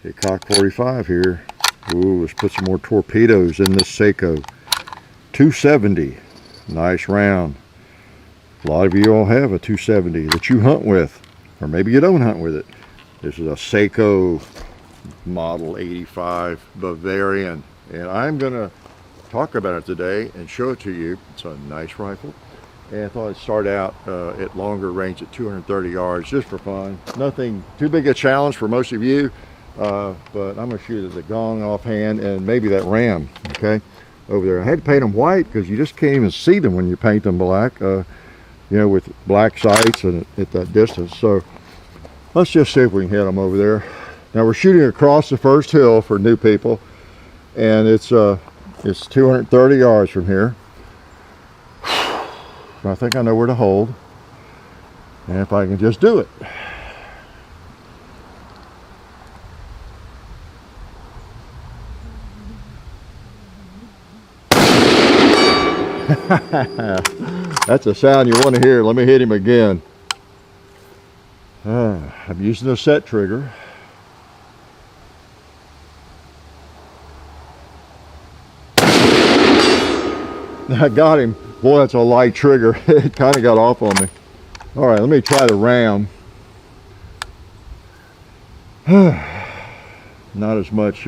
A cock 45 here. Ooh, let's put some more torpedoes in this Sako. 270. Nice round. A lot of you all have a 270 that you hunt with, or maybe you don't hunt with it. This is a Sako Model 85 Bavarian, and I'm going to talk about it today and show it to you. It's a nice rifle, and I thought I'd start out at longer range at 230 yards just for fun. Nothing too big a challenge for most of you, but I'm going to shoot at the gong offhand and maybe that ram, okay, over there. I had to paint them white because you just can't even see them when you paint them black, you know, with black sights and at that distance. So let's just see if we can hit them over there. Now we're shooting across the first hill for new people, and it's 230 yards from here. I think I know where to hold, and if I can just do it. That's a sound you want to hear. Let me hit him again. I'm using a set trigger. I got him. Boy, that's a light trigger. It kind of got off on me. All right, let me try the ram. Not as much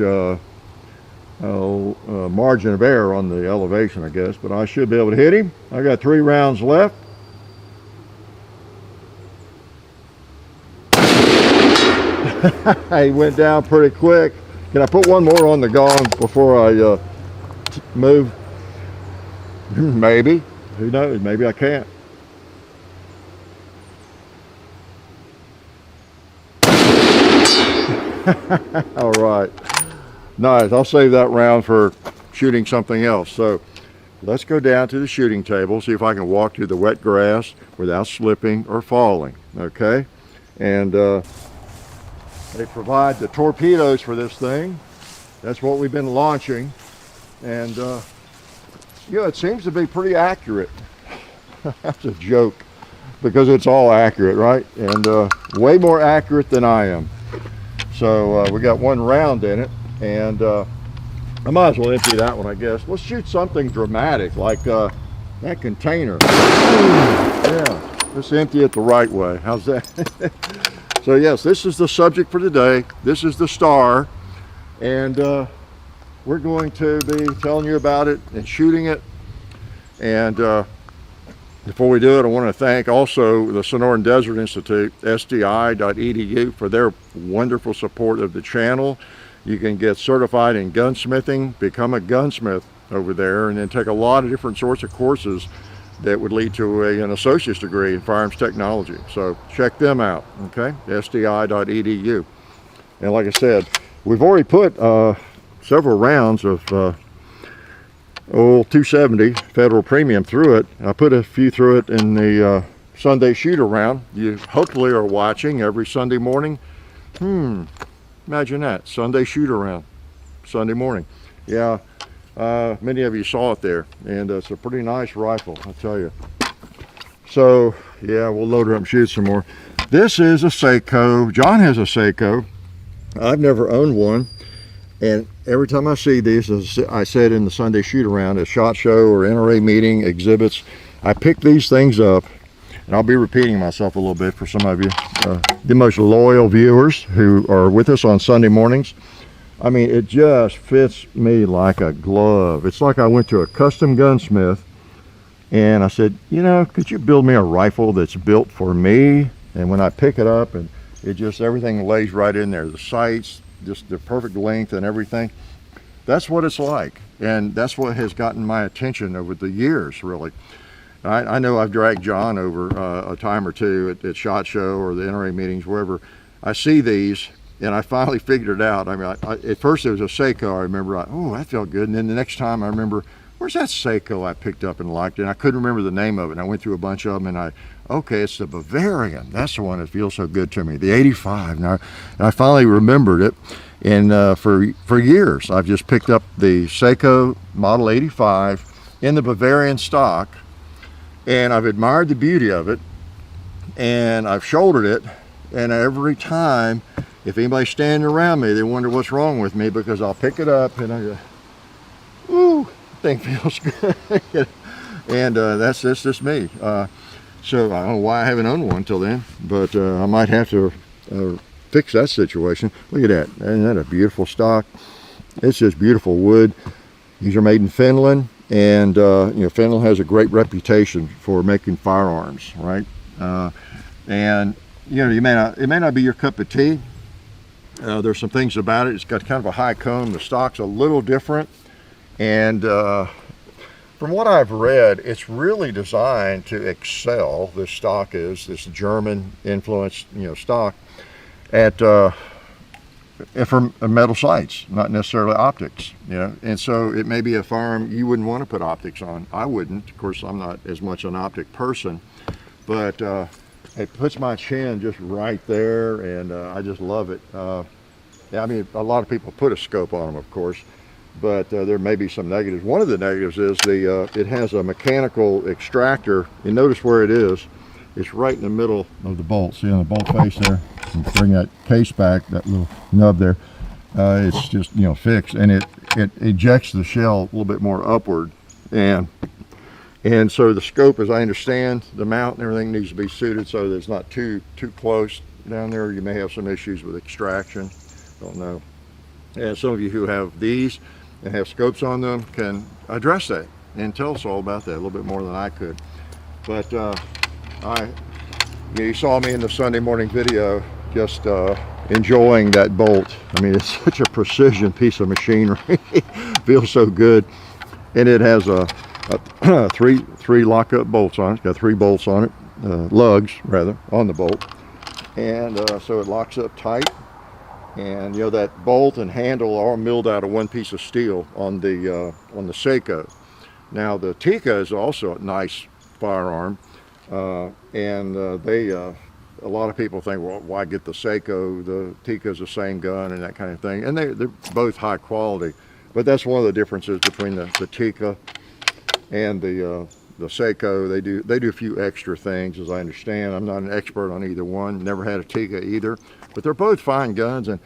margin of error on the elevation, I guess, but I should be able to hit him. I got 3 rounds left. He went down pretty quick. Can I put one more on the gong before I move? Maybe. Who knows? Maybe I can't. All right. Nice. I'll save that round for shooting something else. So let's go down to the shooting table, see if I can walk through the wet grass without slipping or falling. Okay? And they provide the torpedoes for this thing. That's what we've been launching. And yeah, it seems to be pretty accurate. That's a joke, because it's all accurate, right? And way more accurate than I am. So we got 1 round in it, and I might as well empty that one, I guess. Let's shoot something dramatic, like that container. Yeah, let's empty it the right way. How's that? So yes, this is the subject for today. This is the star, and we're going to be telling you about it and shooting it. And before we do it, I want to thank also the Sonoran Desert Institute, sdi.edu, for their wonderful support of the channel. You can get certified in gunsmithing, become a gunsmith over there, and then take a lot of different sorts of courses that would lead to an associate's degree in firearms technology. So check them out, okay? sdi.edu. And like I said, we've already put several rounds of old 270 Federal Premium through it. I put a few through it in the Sunday shoot around. You hopefully are watching every Sunday morning. Imagine that, Sunday shoot around, Sunday morning. Yeah, many of you saw it there, and it's a pretty nice rifle, I'll tell you. So yeah, we'll load her up and shoot some more. This is a Sako. John has a Sako. I've never owned one. And every time I see these, as I said in the Sunday shoot around, at SHOT Show or NRA meeting, exhibits, I pick these things up, and I'll be repeating myself a little bit for some of you, the most loyal viewers who are with us on Sunday mornings. I mean, it just fits me like a glove. It's like I went to a custom gunsmith, and I said, you know, could you build me a rifle that's built for me? And when I pick it up, and it just, everything lays right in there. The sights, just the perfect length and everything. That's what it's like, and that's what has gotten my attention over the years, really. I know I've dragged John over a time or two at SHOT Show or the NRA meetings, wherever. I see these, and I finally figured it out. I mean, at first it was a Sako. I remember, oh, that felt good. And then the next time I remember, where's that Sako I picked up and liked? And I couldn't remember the name of it. And I went through a bunch of them, and okay, it's the Bavarian. That's the one that feels so good to me, the 85. Now, I finally remembered it. And for years, I've just picked up the Sako Model 85 in the Bavarian stock, and I've admired the beauty of it, and I've shouldered it, and every time if anybody's standing around me, they wonder what's wrong with me, because I'll pick it up and I go, "Ooh, thing feels good." And that's just me. So I don't know why I haven't owned one till then, but I might have to fix that situation. Look at that. Isn't that a beautiful stock? It's just beautiful wood. These are made in Finland, and you know, Finland has a great reputation for making firearms, right? And you know, it may not be your cup of tea. There's some things about it. It's got kind of a high cone. The stock's a little different, and from what I've read, it's really designed to excel. This stock is this German influenced, you know, stock at for metal sights, not necessarily optics, you know. And so it may be a firearm you wouldn't want to put optics on. I wouldn't. Of course, I'm not as much an optic person, but it puts my chin just right there, and I just love it. I mean, a lot of people put a scope on them, of course, but there may be some negatives. One of the negatives is it has a mechanical extractor, and notice where it is. It's right in the middle of the bolt. See on the bolt face there? You bring that case back, that little nub there. It's just, you know, fixed, and it ejects the shell a little bit more upward, and so the scope, as I understand, the mount and everything needs to be suited so that it's not too close down there. You may have some issues with extraction. Don't know. And some of you who have these and have scopes on them can address that and tell us all about that a little bit more than I could. But you saw me in the Sunday morning video just enjoying that bolt. I mean, it's such a precision piece of machinery. Feels so good. And it has three lock-up bolts on it. It's got 3 bolts on it, lugs rather, on the bolt. And so it locks up tight. And you know, that bolt and handle are milled out of one piece of steel on the Sako. Now the Tikka is also a nice firearm, and a lot of people think, well, why get the Sako? The Tikka is the same gun and that kind of thing, and they're both high quality. But that's one of the differences between the Tikka and the Sako. They do a few extra things, as I understand. I'm not an expert on either one. Never had a Tikka either, but they're both fine guns. And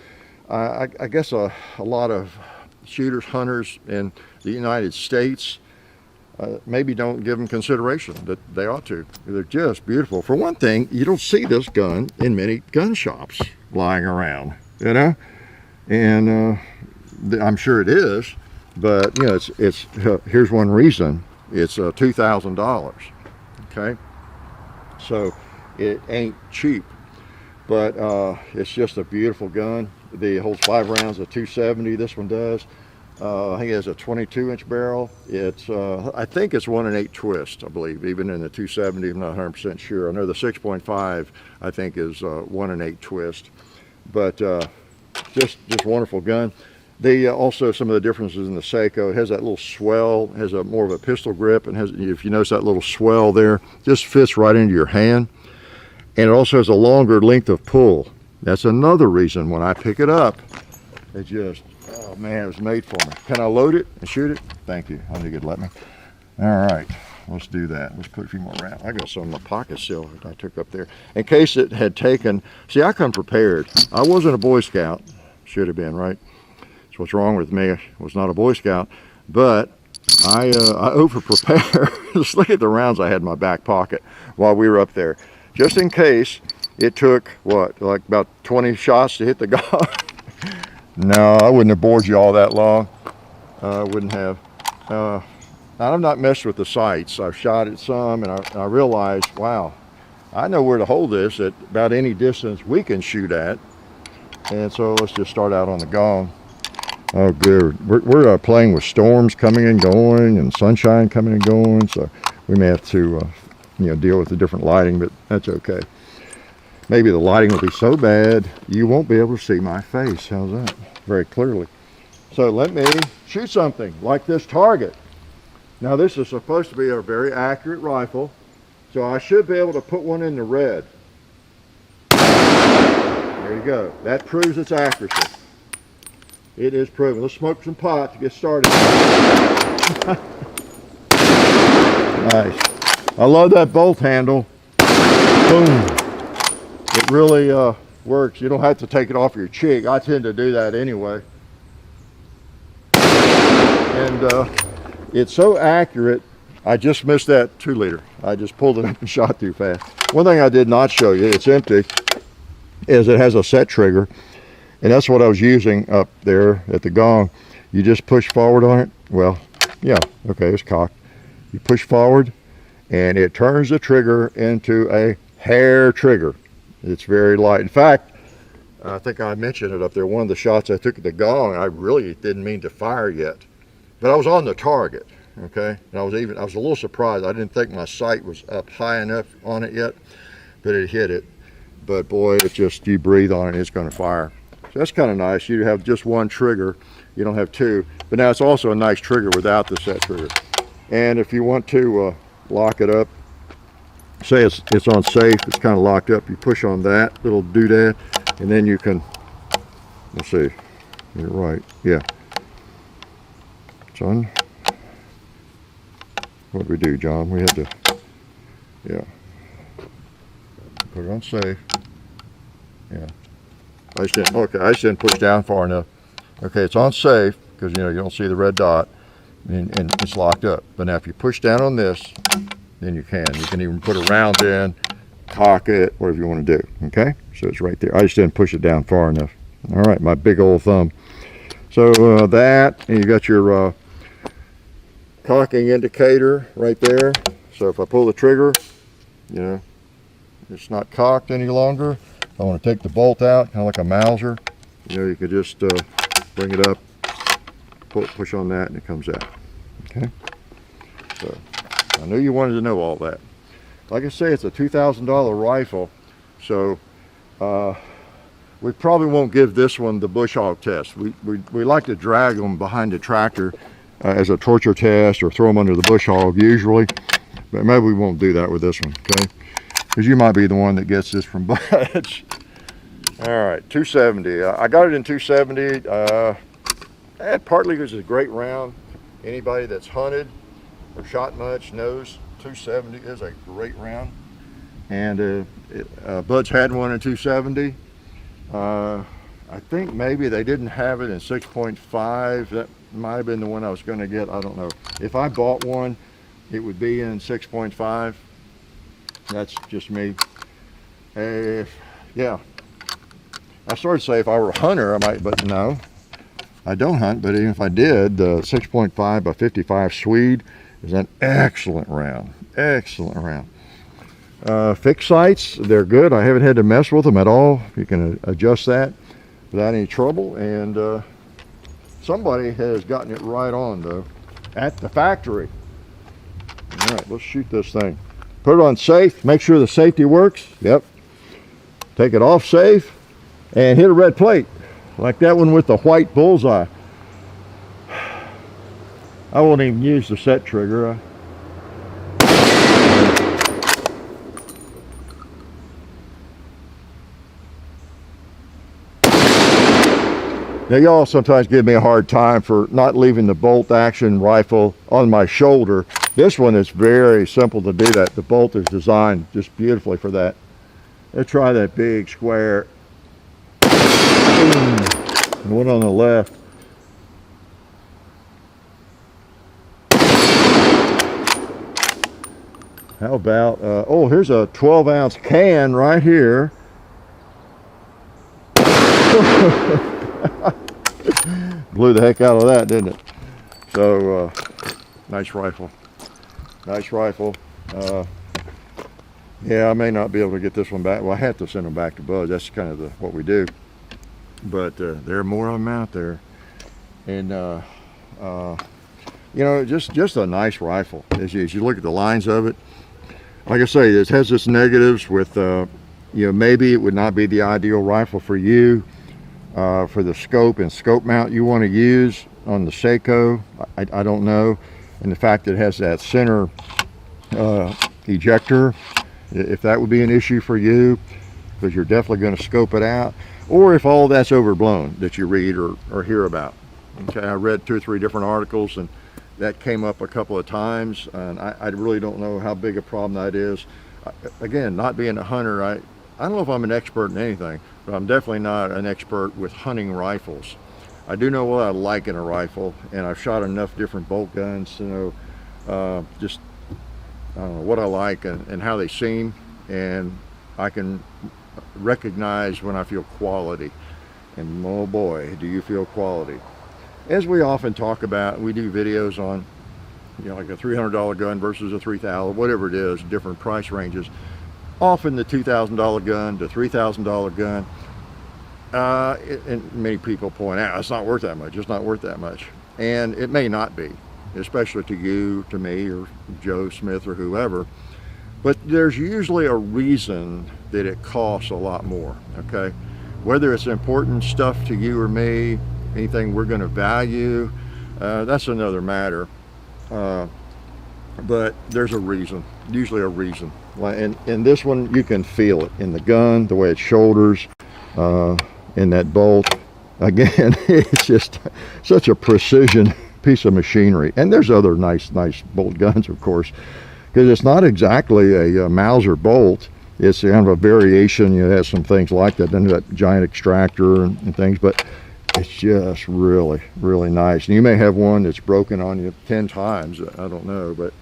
I guess a lot of shooters, hunters in the United States maybe don't give them consideration that they ought to. They're just beautiful. For one thing, you don't see this gun in many gun shops lying around, you know, and I'm sure it is, but you know, it's here's one reason. It's $2,000. Okay, so it ain't cheap, but it's just a beautiful gun. It holds 5 rounds of 270. This one does. I think it has a 22-inch barrel. It's I think it's 1 1/8 twist, I believe, even in the 270. I'm not 100% sure. I know the 6.5 I think is 1 1/8 twist, but just wonderful gun. Also, some of the differences in the Sako, it has that little swell, has a more of a pistol grip, and has, if you notice that little swell there, just fits right into your hand. And it also has a longer length of pull. That's another reason when I pick it up, it just, oh man, it was made for me. Can I load it and shoot it? Thank you. I think it'd let me. All right, let's do that. Let's put a few more rounds. I got some in my pocket still that I took up there. In case it had taken, see, I come prepared. I wasn't a Boy Scout. Should have been, right? That's what's wrong with me. I was not a Boy Scout, but I over-prepare. Just look at the rounds I had in my back pocket while we were up there. Just in case it took, what, like about 20 shots to hit the gong? No, I wouldn't have bored you all that long. I wouldn't have. I've not messed with the sights. I've shot it some, and I realized, wow, I know where to hold this at about any distance we can shoot at. And so let's just start out on the gong. Oh, good. We're playing with storms coming and going, and sunshine coming and going, so we may have to deal with the different lighting, but that's okay. Maybe the lighting will be so bad you won't be able to see my face. How's that? Very clearly. So let me shoot something like this target. Now this is supposed to be a very accurate rifle, so I should be able to put one in the red. There you go. That proves its accuracy. It is proven. Let's smoke some pot to get started. Nice. I love that bolt handle. Boom. It really works. You don't have to take it off your cheek. I tend to do that anyway. And it's so accurate. I just missed that 2 liter. I just pulled it up and shot too fast. One thing I did not show you, it's empty, is it has a set trigger. And that's what I was using up there at the gong. You just push forward on it. Well, yeah, okay, it's cocked. You push forward and it turns the trigger into a hair trigger. It's very light. In fact, I think I mentioned it up there. One of the shots I took at the gong, I really didn't mean to fire yet. But I was on the target, okay? And I was a little surprised. I didn't think my sight was up high enough on it yet, but it hit it. But boy, it's just, you breathe on it, it's gonna fire. So that's kind of nice. You have just one trigger, you don't have two. But now it's also a nice trigger without the set trigger. And if you want to lock it up, say it's on safe, it's kind of locked up, you push on that little doodad, and then you can, let's see, you're right, yeah. It's on, what do we do, John? We had to, yeah. Put it on safe, yeah. I just didn't push down far enough. Okay, it's on safe, because you don't see the red dot, and it's locked up. But now if you push down on this, then you can even put a round in, cock it, whatever you want to do, okay? So it's right there. I just didn't push it down far enough. All right, my big old thumb. So that, and you got your cocking indicator right there. So if I pull the trigger, it's not cocked any longer. If I want to take the bolt out, kind of like a Mauser, you could just bring it up, push on that, and it comes out, okay? So I knew you wanted to know all that. Like I say, it's a $2,000 rifle, so we probably won't give this one the bush hog test. We like to drag them behind the tractor as a torture test or throw them under the bush hog usually, but maybe we won't do that with this one, okay? Because you might be the one that gets this from Butch. All right, 270. I got it in 270. Partly because it's a great round. Anybody that's hunted or shot much knows 270 is a great round. And Bud's had one in 270. I think maybe they didn't have it in 6.5. That might have been the one I was going to get. I don't know. If I bought one, it would be in 6.5. That's just me. Yeah. I started to say if I were a hunter, I might, but no. I don't hunt, but even if I did, the 6.5 by 55 Swede is an excellent round. Excellent round. Fixed sights, they're good. I haven't had to mess with them at all. You can adjust that without any trouble. And somebody has gotten it right on, though, at the factory. All right, let's shoot this thing. Put it on safe. Make sure the safety works. Yep. Take it off safe and hit a red plate. Like that one with the white bullseye. I won't even use the set trigger. Now y'all sometimes give me a hard time for not leaving the bolt action rifle on my shoulder. This one is very simple to do that. The bolt is designed just beautifully for that. Let's try that big square. And one on the left. How about, oh, here's a 12-ounce can right here. Blew the heck out of that, didn't it? So, nice rifle. Nice rifle. Yeah, I may not be able to get this one back. Well, I have to send them back to Buzz. That's kind of what we do. But there are more of them out there. And, just a nice rifle. As you look at the lines of it, like I say, it has its negatives with, maybe it would not be the ideal rifle for you. For the scope and scope mount you want to use on the Sako, I don't know. And the fact that it has that center ejector, if that would be an issue for you, because you're definitely going to scope it out, or if all that's overblown that you read or hear about. Okay, I read 2 or 3 different articles, and that came up a couple of times, and I really don't know how big a problem that is. Again, not being a hunter, I don't know if I'm an expert in anything, but I'm definitely not an expert with hunting rifles. I do know what I like in a rifle, and I've shot enough different bolt guns to know just I don't know what I like and how they seem, and I can recognize when I feel quality. And oh boy, do you feel quality. As we often talk about, we do videos on, you know, like a $300 gun versus a $3,000, whatever it is, different price ranges. Often the $2,000 gun to $3,000 gun, and many people point out it's not worth that much. It's not worth that much, and it may not be, especially to you, to me, or Joe Smith, or whoever. But there's usually a reason that it costs a lot more. Okay, whether it's important stuff to you or me, anything we're going to value, that's another matter. But there's a reason, usually a reason. And this one, you can feel it in the gun, the way it shoulders, in that bolt. Again, it's just such a precision piece of machinery. And there's other nice bolt guns, of course, because it's not exactly a Mauser bolt. It's kind of a variation. You know, it has some things like that, then that giant extractor and things, but it's just really, really nice. And you may have one that's broken on you 10 times, I don't know, but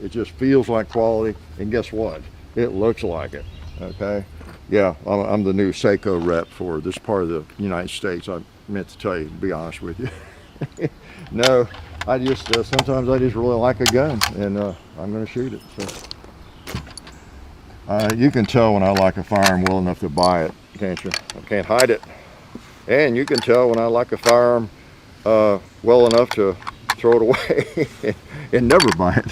it just feels like quality. And guess what? It looks like it. Okay, yeah, I'm the new Sako rep for this part of the United States. I meant to tell you, to be honest with you. No, I just sometimes I just really like a gun, and I'm going to shoot it. So you can tell when I like a firearm well enough to buy it, can't you? I can't hide it. And you can tell when I like a firearm well enough to throw it away and never buy it.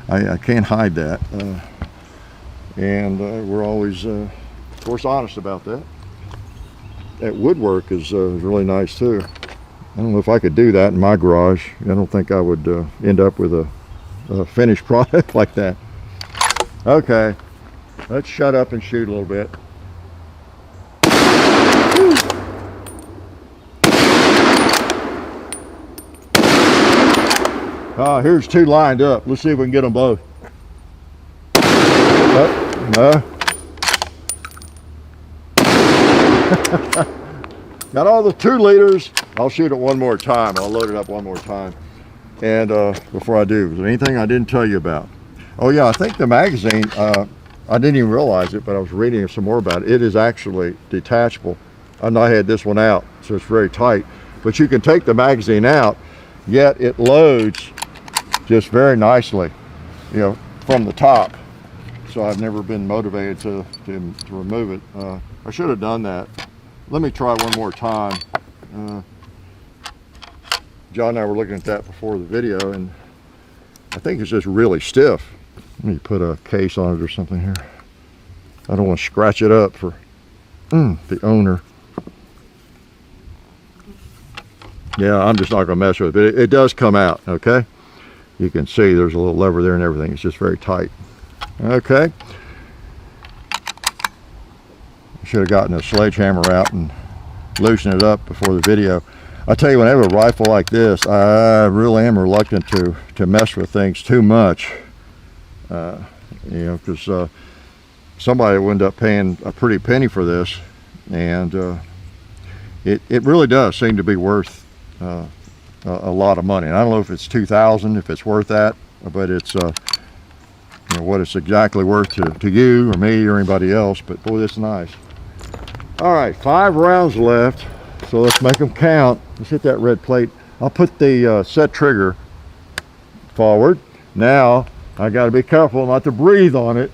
I can't hide that. And we're always, of course, honest about that. That woodwork is really nice too. I don't know if I could do that in my garage. I don't think I would end up with a finished product like that. Okay, let's shut up and shoot a little bit. Here's two lined up. Let's see if we can get them both. No. Got all the 2 liters. I'll shoot it one more time. I'll load it up one more time. And before I do, is there anything I didn't tell you about? Oh yeah, I think the magazine, I didn't even realize it, but I was reading some more about it. It is actually detachable. I had this one out, so it's very tight. But you can take the magazine out, yet it loads just very nicely, you know, from the top. So I've never been motivated to remove it. I should have done that. Let me try one more time. John and I were looking at that before the video, and I think it's just really stiff. Let me put a case on it or something here. I don't want to scratch it up for the owner. Yeah, I'm just not going to mess with it. It does come out, okay? You can see there's a little lever there and everything. It's just very tight. Okay. Should have gotten a sledgehammer out and loosened it up before the video. I tell you, when I have a rifle like this, I really am reluctant to mess with things too much. You know, because somebody will end up paying a pretty penny for this, and it really does seem to be worth a lot of money. And I don't know if it's $2,000, if it's worth that, but it's you know, what it's exactly worth to you or me or anybody else. But boy, this is nice. All right, 5 rounds left, so let's make them count. Let's hit that red plate. I'll put the set trigger forward. Now I got to be careful not to breathe on it.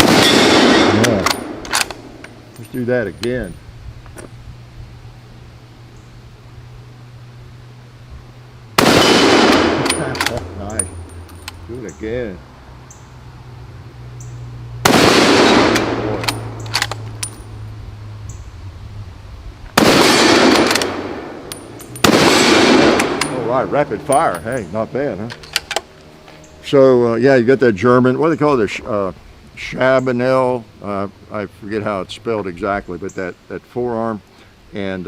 Yeah. Let's do that again. Nice. Do it again. All right, rapid fire. Hey, not bad, huh? So yeah, you got that German, what do they call it, Chabanel, I forget how it's spelled exactly, but that forearm, and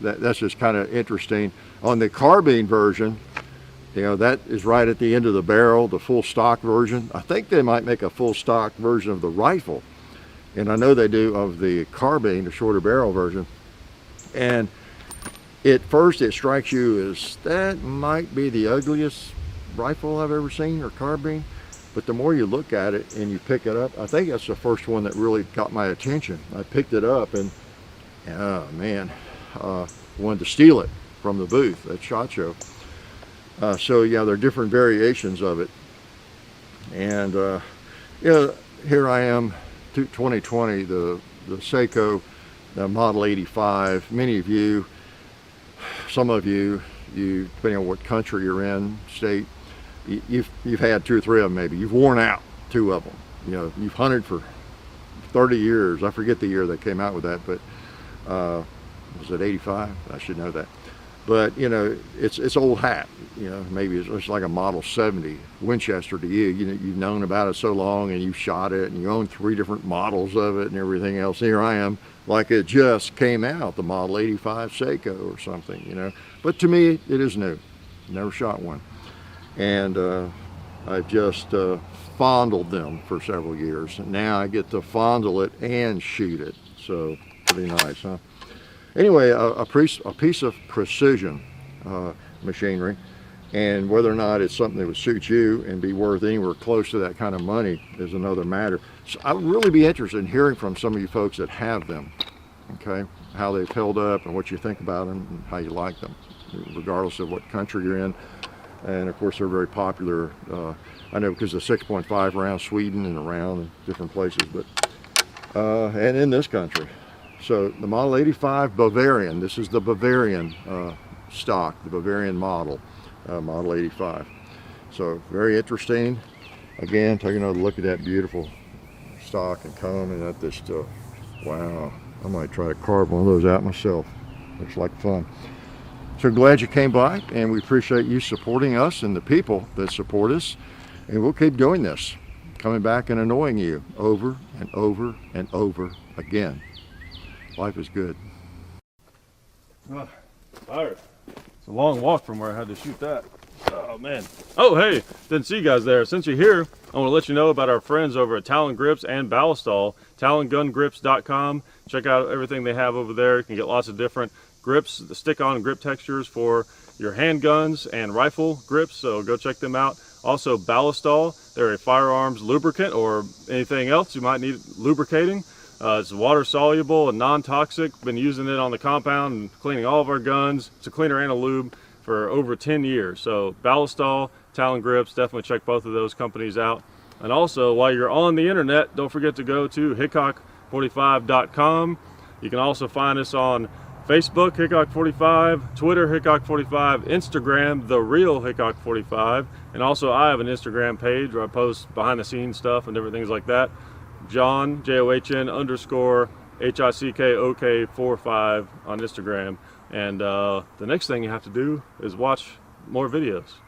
that's just kind of interesting. On the carbine version, You know, that is right at the end of the barrel, the full stock version. I think they might make a full stock version of the rifle, and I know they do of the carbine, the shorter barrel version. And at first it strikes you as that might be the ugliest rifle I've ever seen, or carbine. But the more you look at it and you pick it up, I think that's the first one that really got my attention. I picked it up and, oh man, wanted to steal it from the booth at SHOT Show. So yeah, there are different variations of it. And yeah, here I am, 2020, the Sako Model 85. Many of you, some of you, depending on what country you're in, state, you've had 2 or 3 of them maybe. You've worn out 2 of them. You know, you've hunted for 30 years. I forget the year they came out with that, but was it 85? I should know that. But you know, it's old hat. You know, maybe it's like a Model 70 Winchester to you. You know, you've known about it so long, and you've shot it, and you own 3 different models of it and everything else. Here I am, like it just came out, the Model 85 Sako or something. You know, but to me, it is new. Never shot one, and I've just fondled them for several years, and now I get to fondle it and shoot it. So pretty nice, huh? Anyway, a piece of precision machinery, and whether or not it's something that would suit you and be worth anywhere close to that kind of money is another matter. So I would really be interested in hearing from some of you folks that have them, okay? How they've held up and what you think about them and how you like them, regardless of what country you're in. And of course, they're very popular. I know because of 6.5 around Sweden and around different places, but and in this country. So the Model 85 Bavarian, this is the Bavarian stock, the Bavarian model, Model 85. So very interesting. Again, taking another look at that beautiful stock and comb and at this stuff. Wow, I might try to carve one of those out myself. Looks like fun. So glad you came by, and we appreciate you supporting us and the people that support us. And we'll keep doing this, coming back and annoying you over and over and over again. Life is good. Tired. It's a long walk from where I had to shoot that. Oh man. Oh hey, didn't see you guys there. Since you're here, I want to let you know about our friends over at Talon Grips and Ballistol. TalonGunGrips.com. Check out everything they have over there. You can get lots of different grips, the stick-on grip textures for your handguns and rifle grips, so go check them out. Also Ballistol, they're a firearms lubricant or anything else you might need lubricating. It's water soluble and non-toxic. Been using it on the compound and cleaning all of our guns. It's a cleaner and a lube for over 10 years. So Ballistol, Talon Grips, definitely check both of those companies out. And also, while you're on the internet, don't forget to go to hickok45.com. You can also find us on Facebook, Hickok45, Twitter, Hickok45, Instagram, The Real Hickok45, and also I have an Instagram page where I post behind the scenes stuff and different things like that. John, JOHN_HICKOK45 on Instagram. And the next thing you have to do is watch more videos.